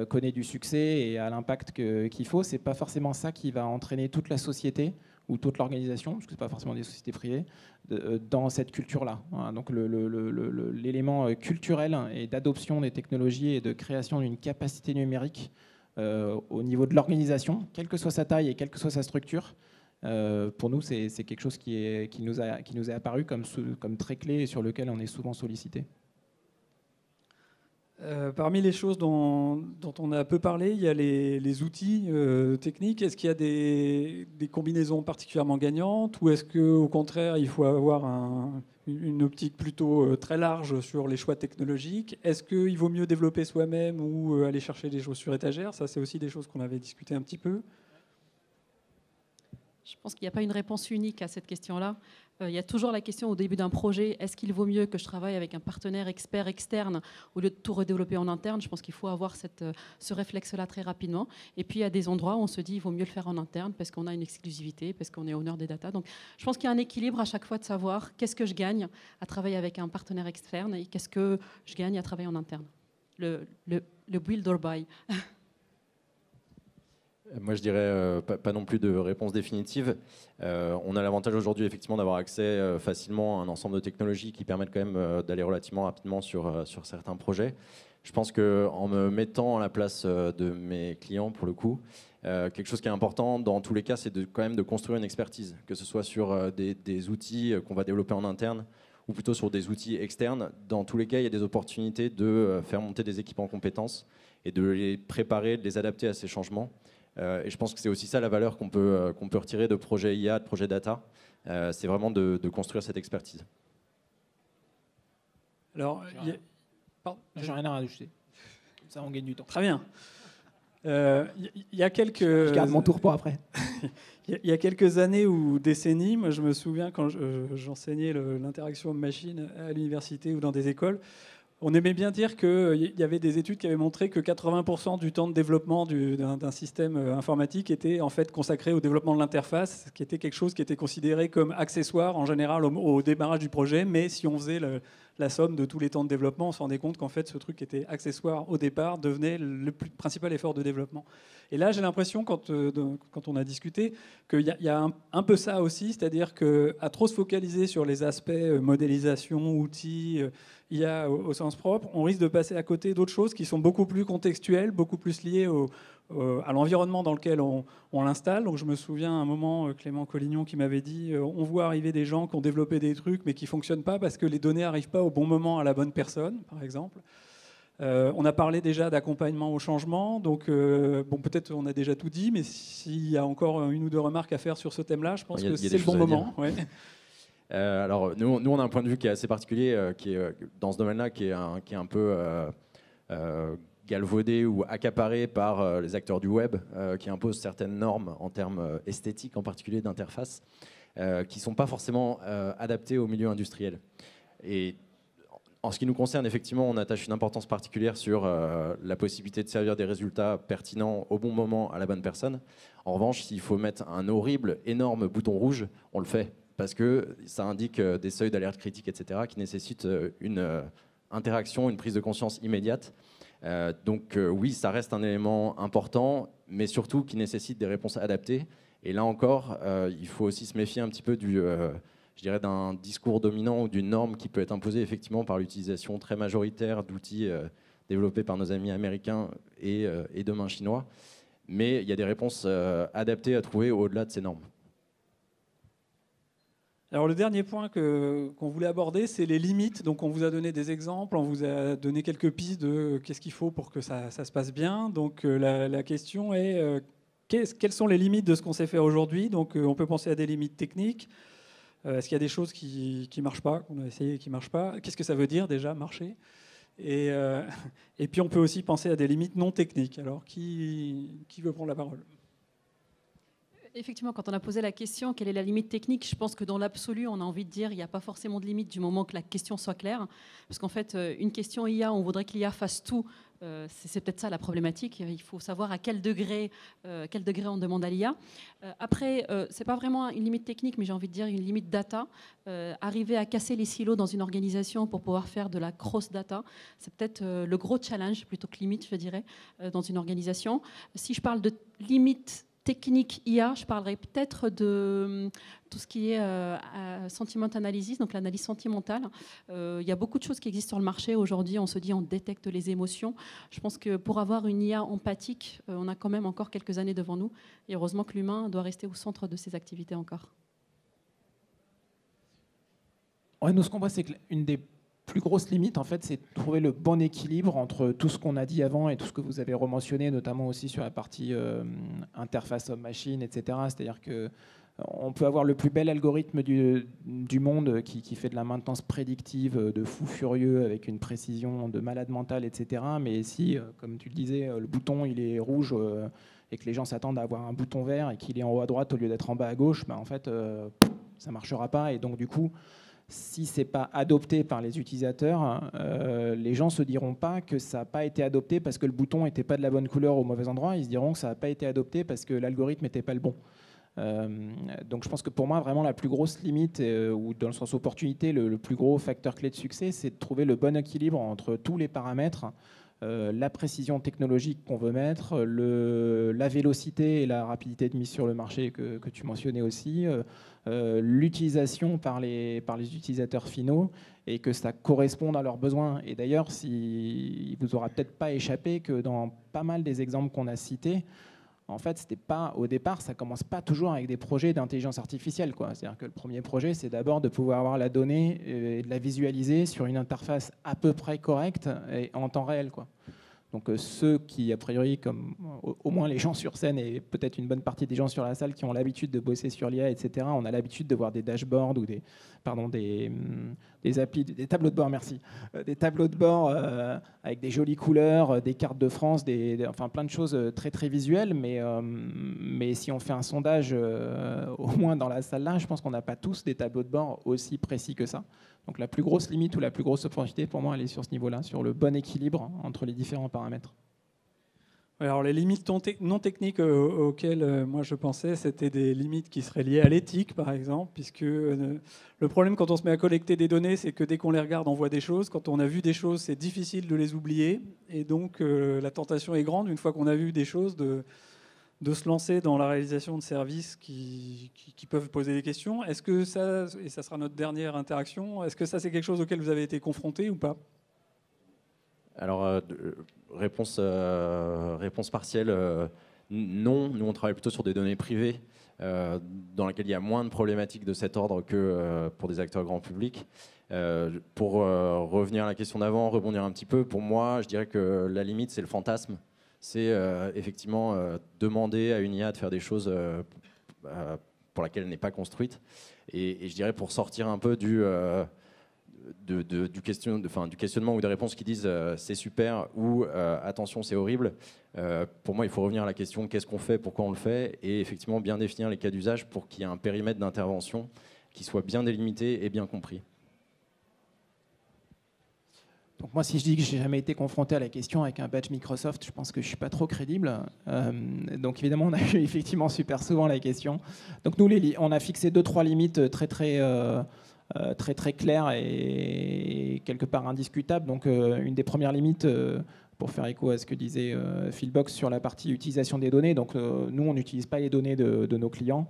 connaît du succès et a l'impact qu'il faut, c'est pas forcément ça qui va entraîner toute la société ou toute l'organisation, parce que c'est pas forcément des sociétés privées, dans cette culture-là. Donc l'élément culturel et d'adoption des technologies et de création d'une capacité numérique au niveau de l'organisation, quelle que soit sa taille et quelle que soit sa structure, pour nous, c'est quelque chose qui nous est apparu comme très clé et sur lequel on est souvent sollicité. Parmi les choses dont on a peu parlé, il y a les outils techniques. Est-ce qu'il y a des combinaisons particulièrement gagnantes ou est-ce qu'au contraire, il faut avoir une optique plutôt très large sur les choix technologiques? Est-ce qu'il vaut mieux développer soi-même ou aller chercher des choses sur étagère? Ça, c'est aussi des choses qu'on avait discuté un petit peu. Je pense qu'il n'y a pas une réponse unique à cette question-là. Il y a toujours la question au début d'un projet, est-ce qu'il vaut mieux que je travaille avec un partenaire expert externe au lieu de tout redévelopper en interne? Je pense qu'il faut avoir ce réflexe-là très rapidement. Et puis il y a des endroits où on se dit il vaut mieux le faire en interne parce qu'on a une exclusivité, parce qu'on est honneur des data. Donc je pense qu'il y a un équilibre à chaque fois de savoir qu'est-ce que je gagne à travailler avec un partenaire externe et qu'est-ce que je gagne à travailler en interne. Le build or buy. Moi, je dirais pas non plus de réponse définitive. On a l'avantage aujourd'hui, effectivement, d'avoir accès facilement à un ensemble de technologies qui permettent quand même d'aller relativement rapidement sur certains projets. Je pense qu'en me mettant à la place de mes clients, pour le coup, quelque chose qui est important dans tous les cas, c'est quand même de construire une expertise, que ce soit sur des outils qu'on va développer en interne ou plutôt sur des outils externes. Dans tous les cas, il y a des opportunités de faire monter des équipes en compétences et de les préparer, de les adapter à ces changements. Et je pense que c'est aussi ça la valeur qu'on peut retirer de projets IA, de projets data. C'est vraiment de construire cette expertise. Alors, j'ai rien à rajouter. Ça, on gagne du temps. Très bien. Il y a quelques... Je garde mon tour pour après. Il y a quelques années ou décennies, moi je me souviens quand j'enseignais l'interaction homme-machine à l'université ou dans des écoles, On aimait bien dire qu'il y avait des études qui avaient montré que 80% du temps de développement d'un système informatique était en fait consacré au développement de l'interface, ce qui était quelque chose qui était considéré comme accessoire en général au démarrage du projet, mais si on faisait la somme de tous les temps de développement, on se rendait compte qu'en fait ce truc qui était accessoire au départ devenait le principal effort de développement. Et là j'ai l'impression, quand on a discuté, qu'il y a un peu ça aussi, c'est-à-dire qu'à trop se focaliser sur les aspects modélisation, outils, IA au sens propre, on risque de passer à côté d'autres choses qui sont beaucoup plus contextuelles, beaucoup plus liées à l'environnement dans lequel on l'installe. Donc je me souviens à un moment, Clément Collignon qui m'avait dit on voit arriver des gens qui ont développé des trucs mais qui ne fonctionnent pas parce que les données n'arrivent pas au bon moment à la bonne personne, par exemple. On a parlé déjà d'accompagnement au changement, donc bon, peut-être on a déjà tout dit, mais s'il y a encore une ou deux remarques à faire sur ce thème-là, je pense que c'est le bon moment. Ouais. Alors nous, on a un point de vue qui est assez particulier, qui est dans ce domaine-là, qui est un peu galvaudé ou accaparé par les acteurs du web, qui imposent certaines normes en termes esthétiques, en particulier d'interface, qui ne sont pas forcément adaptées au milieu industriel. Et en ce qui nous concerne, effectivement, on attache une importance particulière sur la possibilité de servir des résultats pertinents au bon moment à la bonne personne. En revanche, s'il faut mettre un horrible, énorme bouton rouge, on le fait, parce que ça indique des seuils d'alerte critique, etc., qui nécessitent une interaction, une prise de conscience immédiate. Donc oui, ça reste un élément important, mais surtout qui nécessite des réponses adaptées. Et là encore, il faut aussi se méfier un petit peu je dirais, d'un discours dominant ou d'une norme qui peut être imposée effectivement par l'utilisation très majoritaire d'outils développés par nos amis américains et demain chinois. Mais il y a des réponses adaptées à trouver au-delà de ces normes. Alors le dernier point qu'on voulait aborder, c'est les limites. Donc on vous a donné des exemples, on vous a donné quelques pistes de qu'est-ce qu'il faut pour que ça se passe bien. Donc la question est quelles sont les limites de ce qu'on sait faire aujourd'hui. Donc on peut penser à des limites techniques. Est-ce qu'il y a des choses qui ne marchent pas, qu'on a essayé et qui ne marchent pas? Qu'est-ce que ça veut dire déjà, marcher? Et puis on peut aussi penser à des limites non techniques. Alors qui veut prendre la parole? Effectivement, quand on a posé la question, quelle est la limite technique, je pense que dans l'absolu, on a envie de dire il n'y a pas forcément de limite du moment que la question soit claire. Parce qu'en fait, une question IA, on voudrait que l'IA fasse tout. C'est peut-être ça la problématique. Il faut savoir à quel degré on demande à l'IA. Après, ce n'est pas vraiment une limite technique, mais j'ai envie de dire une limite data. Arriver à casser les silos dans une organisation pour pouvoir faire de la cross-data, c'est peut-être le gros challenge, plutôt que limite, je dirais, dans une organisation. Si je parle de limite technique IA, je parlerai peut-être de tout ce qui est sentiment analysis, donc l'analyse sentimentale. Il y a beaucoup de choses qui existent sur le marché aujourd'hui. On se dit on détecte les émotions. Je pense que pour avoir une IA empathique, on a quand même encore quelques années devant nous. Et heureusement que l'humain doit rester au centre de ces activités encore. Ouais, nous, ce qu'on voit, c'est qu'une des plus grosse limite, en fait, c'est de trouver le bon équilibre entre tout ce qu'on a dit avant et tout ce que vous avez rementionné, notamment aussi sur la partie interface homme-machine, etc. C'est-à-dire qu'on peut avoir le plus bel algorithme du monde qui fait de la maintenance prédictive de fou furieux avec une précision de malade mental, etc. Mais si, comme tu le disais, le bouton il est rouge et que les gens s'attendent à avoir un bouton vert et qu'il est en haut à droite au lieu d'être en bas à gauche, en fait, ça ne marchera pas. Et donc, du coup, si ce n'est pas adopté par les utilisateurs, les gens ne se diront pas que ça n'a pas été adopté parce que le bouton n'était pas de la bonne couleur au mauvais endroit. Ils se diront que ça n'a pas été adopté parce que l'algorithme n'était pas le bon. Donc je pense que pour moi, vraiment la plus grosse limite, ou dans le sens opportunité, le plus gros facteur clé de succès, c'est de trouver le bon équilibre entre tous les paramètres, la précision technologique qu'on veut mettre, la vélocité et la rapidité de mise sur le marché que tu mentionnais aussi, l'utilisation par les utilisateurs finaux et que ça corresponde à leurs besoins. Et d'ailleurs, il ne vous aura peut-être pas échappé que dans pas mal des exemples qu'on a cités, en fait, au départ, ça ne commence pas toujours avec des projets d'intelligence artificielle, quoi. C'est-à-dire que le premier projet, c'est d'abord de pouvoir avoir la donnée et de la visualiser sur une interface à peu près correcte et en temps réel, quoi. Donc ceux qui, a priori, comme au moins les gens sur scène et peut-être une bonne partie des gens sur la salle qui ont l'habitude de bosser sur l'IA, etc., on a l'habitude de voir des dashboards ou des applis, des tableaux de bord, merci, des tableaux de bord avec des jolies couleurs, des cartes de France, enfin plein de choses très très visuelles. Mais si on fait un sondage, au moins dans la salle là, je pense qu'on n'a pas tous des tableaux de bord aussi précis que ça. Donc la plus grosse limite ou la plus grosse opportunité pour moi, elle est sur ce niveau-là, sur le bon équilibre entre les différents paramètres. Alors les limites non techniques auxquelles moi je pensais, c'était des limites qui seraient liées à l'éthique, par exemple, puisque le problème quand on se met à collecter des données, c'est que dès qu'on les regarde, on voit des choses. Quand on a vu des choses, c'est difficile de les oublier. Et donc la tentation est grande, une fois qu'on a vu des choses, de se lancer dans la réalisation de services qui peuvent poser des questions. Est-ce que ça, et ça sera notre dernière interaction, est-ce que ça c'est quelque chose auquel vous avez été confronté ou pas ? Alors, réponse partielle, non. Nous, on travaille plutôt sur des données privées, dans lesquelles il y a moins de problématiques de cet ordre que pour des acteurs grand public. Pour revenir à la question d'avant, rebondir un petit peu, pour moi, je dirais que la limite, c'est le fantasme. C'est effectivement demander à une IA de faire des choses pour laquelle elle n'est pas construite. Et je dirais pour sortir un peu du questionnement ou des réponses qui disent c'est super ou attention c'est horrible, pour moi il faut revenir à la question qu'est-ce qu'on fait, pourquoi on le fait, et effectivement bien définir les cas d'usage pour qu'il y ait un périmètre d'intervention qui soit bien délimité et bien compris. Donc moi, si je dis que j'ai jamais été confronté à la question avec un badge Microsoft, je pense que je suis pas trop crédible. Donc évidemment, on a eu effectivement super souvent la question. Donc nous, on a fixé 2-3 limites très claires et quelque part indiscutables. Donc une des premières limites, pour faire écho à ce que disait Philbox sur la partie utilisation des données. Donc nous, on n'utilise pas les données de nos clients.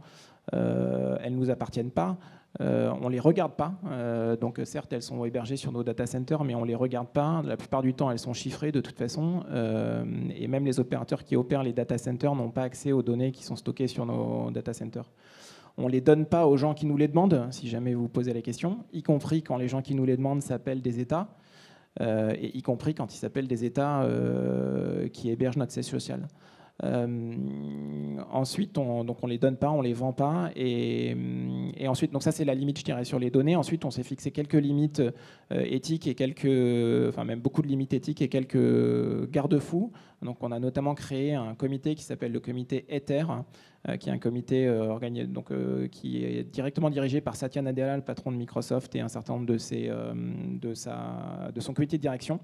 Elles ne nous appartiennent pas. On ne les regarde pas. Donc certes, elles sont hébergées sur nos data centers, mais on ne les regarde pas. La plupart du temps, elles sont chiffrées de toute façon. Et même les opérateurs qui opèrent les data centers n'ont pas accès aux données qui sont stockées sur nos data centers. On ne les donne pas aux gens qui nous les demandent, si jamais vous posez la question, y compris quand les gens qui nous les demandent s'appellent des États, et y compris quand ils s'appellent des États qui hébergent notre siège social. Ensuite, on les donne pas, on les vend pas, et ensuite, donc ça c'est la limite, je dirais, sur les données. Ensuite, on s'est fixé quelques limites éthiques et même beaucoup de limites éthiques et quelques garde-fous. Donc, on a notamment créé un comité qui s'appelle le comité Ether, qui est un comité qui est directement dirigé par Satya Nadella, le patron de Microsoft, et un certain nombre de son comité de direction.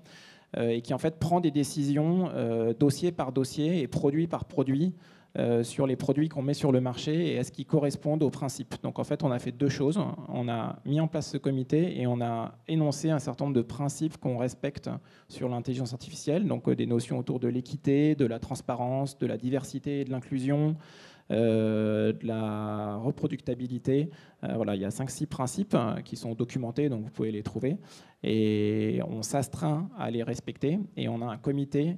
Et qui en fait prend des décisions dossier par dossier et produit par produit sur les produits qu'on met sur le marché et est-ce qu'ils correspondent aux principes. Donc en fait, on a fait deux choses. On a mis en place ce comité et on a énoncé un certain nombre de principes qu'on respecte sur l'intelligence artificielle, donc des notions autour de l'équité, de la transparence, de la diversité et de l'inclusion, de la reproductabilité. Voilà, il y a 5-6 principes qui sont documentés, donc vous pouvez les trouver. Et on s'astreint à les respecter. Et on a un comité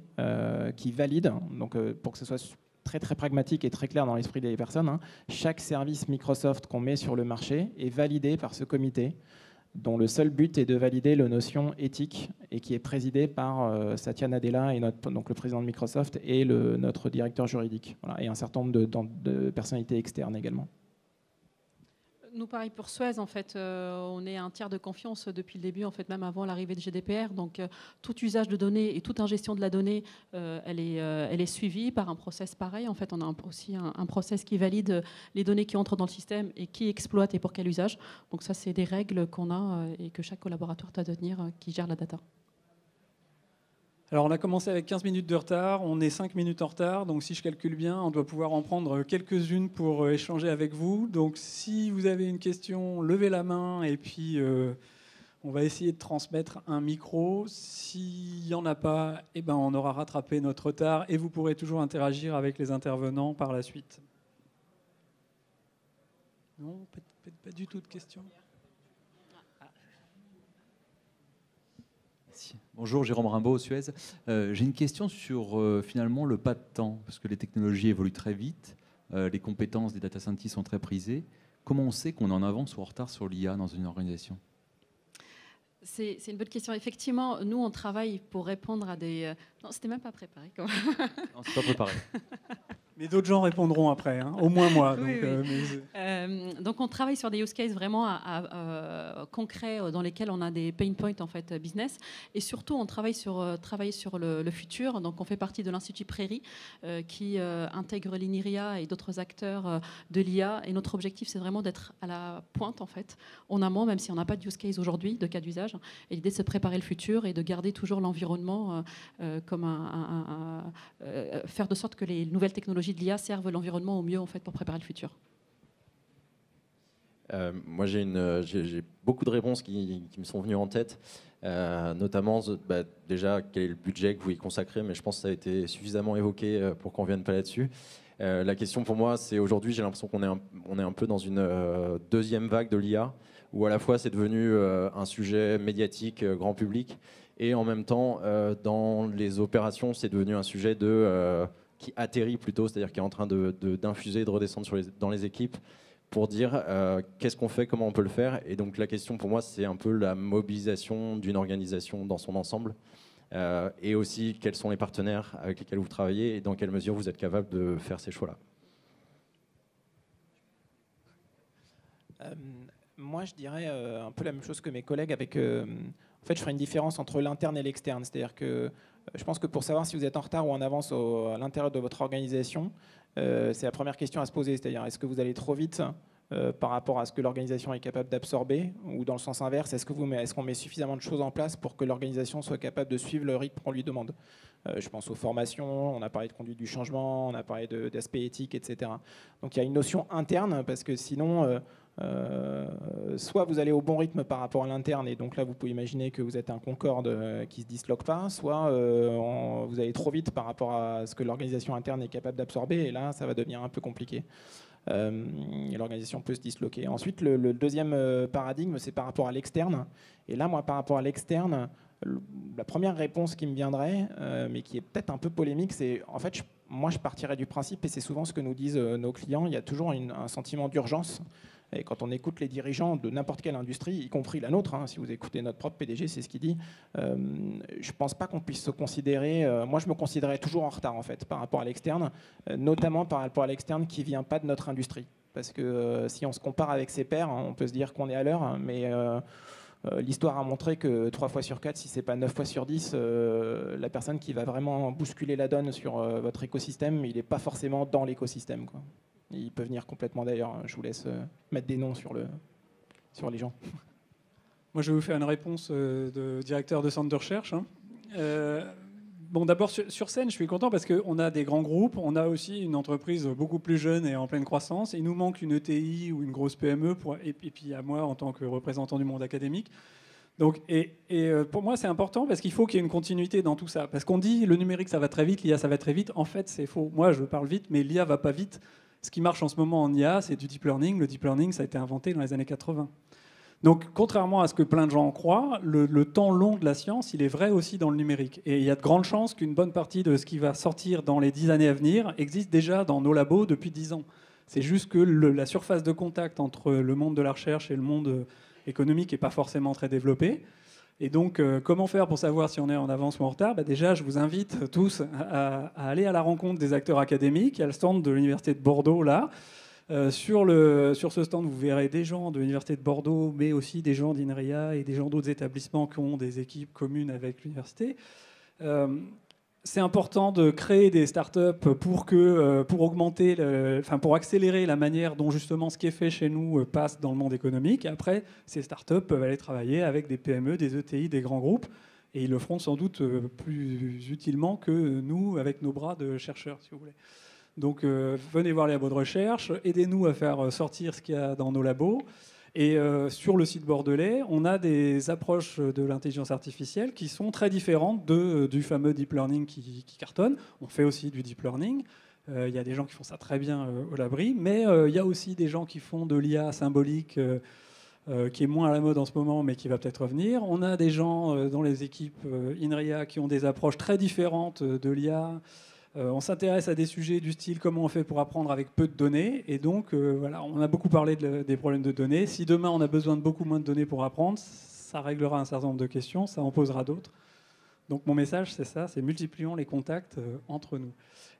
qui valide, donc pour que ce soit très, très pragmatique et très clair dans l'esprit des personnes, chaque service Microsoft qu'on met sur le marché est validé par ce comité, dont le seul but est de valider la notion éthique et qui est présidé par Satya Nadella, donc le président de Microsoft, et notre directeur juridique, voilà, et un certain nombre de personnalités externes également. Nous, pareil pour Suez, en fait, on est un tiers de confiance depuis le début, en fait, même avant l'arrivée de GDPR. Donc, tout usage de données et toute ingestion de la donnée, elle est suivie par un process pareil. En fait, on a aussi un process qui valide les données qui entrent dans le système et qui exploite et pour quel usage. Donc, ça, c'est des règles qu'on a et que chaque collaborateur doit tenir qui gère la data. Alors on a commencé avec 15 minutes de retard, on est 5 minutes en retard, donc si je calcule bien, on doit pouvoir en prendre quelques-unes pour échanger avec vous. Donc si vous avez une question, levez la main et puis on va essayer de transmettre un micro. S'il n'y en a pas, on aura rattrapé notre retard et vous pourrez toujours interagir avec les intervenants par la suite. Non, pas du tout de questions. Bonjour, Jérôme Rimbaud, Suez. J'ai une question sur finalement le pas de temps, parce que les technologies évoluent très vite, les compétences des data scientists sont très prisées. Comment on sait qu'on est en avance ou en retard sur l'IA dans une organisation ? C'est une bonne question. Effectivement, nous, on travaille pour répondre à des... Non, c'était même pas préparé. Non, c'est pas préparé. Mais d'autres gens répondront après, hein, au moins moi. Donc, oui. Donc on travaille sur des use cases vraiment concrets dans lesquels on a des pain points en fait, business. Et surtout, on travaille sur le futur. Donc on fait partie de l'Institut Prairie qui intègre l'INRIA et d'autres acteurs de l'IA. Et notre objectif, c'est vraiment d'être à la pointe en fait, en amont, même si on n'a pas de use case aujourd'hui, de cas d'usage. Et l'idée, c'est de préparer le futur et de garder toujours l'environnement comme faire de sorte que les nouvelles technologies de l'IA servent l'environnement au mieux en fait, pour préparer le futur. Moi, j'ai beaucoup de réponses qui me sont venues en tête, notamment déjà quel est le budget que vous y consacrez, mais je pense que ça a été suffisamment évoqué pour qu'on ne vienne pas là-dessus. La question pour moi, c'est aujourd'hui, j'ai l'impression qu'on est un peu dans une deuxième vague de l'IA, où à la fois c'est devenu un sujet médiatique, grand public, et en même temps, dans les opérations, c'est devenu un sujet qui atterrit plutôt, c'est-à-dire qui est en train d'infuser, de redescendre dans les équipes pour dire qu'est-ce qu'on fait, comment on peut le faire. Et donc la question pour moi, c'est un peu la mobilisation d'une organisation dans son ensemble et aussi quels sont les partenaires avec lesquels vous travaillez et dans quelle mesure vous êtes capable de faire ces choix-là. Moi, je dirais un peu la même chose que mes collègues avec... en fait, je ferai une différence entre l'interne et l'externe. C'est-à-dire que je pense que pour savoir si vous êtes en retard ou en avance à l'intérieur de votre organisation, c'est la première question à se poser. C'est-à-dire, est-ce que vous allez trop vite par rapport à ce que l'organisation est capable d'absorber, ou dans le sens inverse, est-ce qu'on met suffisamment de choses en place pour que l'organisation soit capable de suivre le rythme qu'on lui demande? Je pense aux formations, on a parlé de conduite du changement, on a parlé d'aspects éthiques, etc. Donc il y a une notion interne, parce que sinon... soit vous allez au bon rythme par rapport à l'interne, et donc là vous pouvez imaginer que vous êtes un Concorde qui ne se disloque pas, soit vous allez trop vite par rapport à ce que l'organisation interne est capable d'absorber, et là ça va devenir un peu compliqué. Et l'organisation peut se disloquer. Ensuite, le deuxième paradigme, c'est par rapport à l'externe. Et là, moi, par rapport à l'externe, la première réponse qui me viendrait, mais qui est peut-être un peu polémique, c'est en fait, moi je partirais du principe, et c'est souvent ce que nous disent nos clients, il y a toujours un sentiment d'urgence. Et quand on écoute les dirigeants de n'importe quelle industrie, y compris la nôtre, hein, si vous écoutez notre propre PDG, c'est ce qu'il dit, je ne pense pas qu'on puisse se considérer... moi, je me considérais toujours en retard, en fait, par rapport à l'externe, notamment par rapport à l'externe qui ne vient pas de notre industrie. Parce que si on se compare avec ses pairs, on peut se dire qu'on est à l'heure, mais l'histoire a montré que 3 fois sur 4, si ce n'est pas 9 fois sur 10, la personne qui va vraiment bousculer la donne sur votre écosystème, il n'est pas forcément dans l'écosystème, quoi. Il peut venir complètement d'ailleurs. Je vous laisse mettre des noms sur les gens. Moi, je vais vous faire une réponse de directeur de centre de recherche. Bon, d'abord, sur scène, je suis content parce qu'on a des grands groupes. On a aussi une entreprise beaucoup plus jeune et en pleine croissance. Il nous manque une ETI ou une grosse PME. Et puis à moi, en tant que représentant du monde académique. Donc, pour moi, c'est important parce qu'il faut qu'il y ait une continuité dans tout ça. Parce qu'on dit le numérique, ça va très vite, l'IA, ça va très vite. En fait, c'est faux. Moi, je parle vite, mais l'IA va pas vite. Ce qui marche en ce moment en IA, c'est du deep learning. Le deep learning, ça a été inventé dans les années 80. Donc, contrairement à ce que plein de gens en croient, le temps long de la science, il est vrai aussi dans le numérique. Et il y a de grandes chances qu'une bonne partie de ce qui va sortir dans les 10 années à venir existe déjà dans nos labos depuis 10 ans. C'est juste que la surface de contact entre le monde de la recherche et le monde économique n'est pas forcément très développée. Et donc, comment faire pour savoir si on est en avance ou en retard? Déjà, je vous invite tous à aller à la rencontre des acteurs académiques. Il y a le stand de l'Université de Bordeaux, là. Sur ce stand, vous verrez des gens de l'Université de Bordeaux, mais aussi des gens d'INRIA et des gens d'autres établissements qui ont des équipes communes avec l'université. C'est important de créer des startups pour accélérer la manière dont justement ce qui est fait chez nous passe dans le monde économique. Et après, ces startups peuvent aller travailler avec des PME, des ETI, des grands groupes, et ils le feront sans doute plus utilement que nous avec nos bras de chercheurs, si vous voulez. Donc venez voir les labos de recherche, aidez-nous à faire sortir ce qu'il y a dans nos labos. Et sur le site bordelais, on a des approches de l'intelligence artificielle qui sont très différentes du fameux deep learning qui cartonne. On fait aussi du deep learning. Il y a des gens qui font ça très bien au Labri, mais il y a aussi des gens qui font de l'IA symbolique qui est moins à la mode en ce moment, mais qui va peut-être revenir. On a des gens dans les équipes INRIA qui ont des approches très différentes de l'IA. On s'intéresse à des sujets du style comment on fait pour apprendre avec peu de données. Et donc, voilà, on a beaucoup parlé des problèmes de données. Si demain, on a besoin de beaucoup moins de données pour apprendre, ça réglera un certain nombre de questions, ça en posera d'autres. Donc mon message, c'est ça, c'est multiplions les contacts entre nous.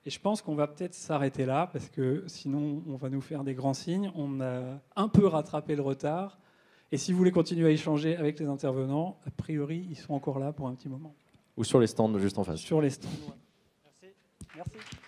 Et je pense qu'on va peut-être s'arrêter là, parce que sinon, on va nous faire des grands signes. On a un peu rattrapé le retard. Et si vous voulez continuer à échanger avec les intervenants, a priori, ils sont encore là pour un petit moment. Ou sur les stands juste en face. Sur les stands. Merci. Merci.